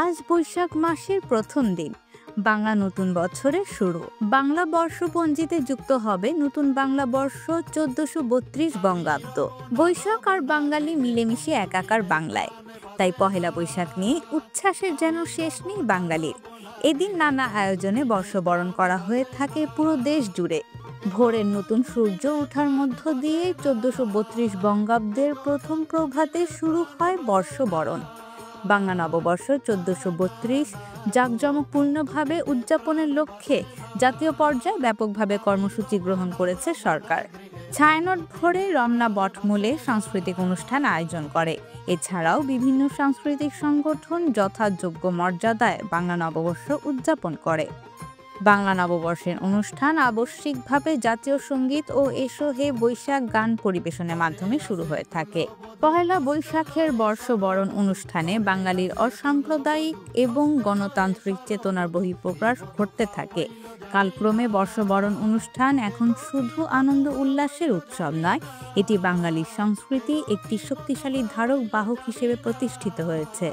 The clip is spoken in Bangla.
আজ বৈশাখ মাসের প্রথম দিন, বাংলা নতুন বছরের শুরু। বাংলা বর্ষপঞ্জিতে যুক্ত হবে নতুন বাংলা বর্ষ 1432 বঙ্গাব্দ। বৈশাখ আর বাঙালি মিলেমিশে একাকার বাংলায়, তাই পহেলা বৈশাখ নিয়ে উচ্ছ্বাসের যেন শেষ নেই বাঙালির। এদিন নানা আয়োজনে বর্ষবরণ করা হয়ে থাকে পুরো দেশ জুড়ে। ভোরের নতুন সূর্য ওঠার মধ্য দিয়ে 1432 বঙ্গাব্দের প্রথম প্রভাতে শুরু হয় বর্ষবরণ। বাংলা নববর্ষ 1432 জাঁকজমকপূর্ণভাবে উদযাপনের লক্ষ্যে জাতীয় পর্যায়ে ব্যাপকভাবে কর্মসূচি গ্রহণ করেছে সরকার। ছায়ানট ভোরে রমনা বটমূলে সাংস্কৃতিক অনুষ্ঠান আয়োজন করে। এছাড়াও বিভিন্ন সাংস্কৃতিক সংগঠন যথাযোগ্য মর্যাদায় বাংলা নববর্ষ উদযাপন করে। বাংলা নববর্ষের অনুষ্ঠান আবশ্যিকভাবে জাতীয় সঙ্গীত ও এসো হে বৈশাখ গান পরিবেশনের মাধ্যমে শুরু হয়ে থাকে। পহেলা বৈশাখের বর্ষবরণ অনুষ্ঠানে বাঙালির অসাম্প্রদায়িক এবং গণতান্ত্রিক চেতনার বহিঃপ্রকাশ ঘটতে থাকে। কালক্রমে বর্ষবরণ অনুষ্ঠান এখন শুধু আনন্দ উল্লাসের উৎসব নয়, এটি বাঙালির সংস্কৃতি একটি শক্তিশালী ধারক বাহক হিসেবে প্রতিষ্ঠিত হয়েছে।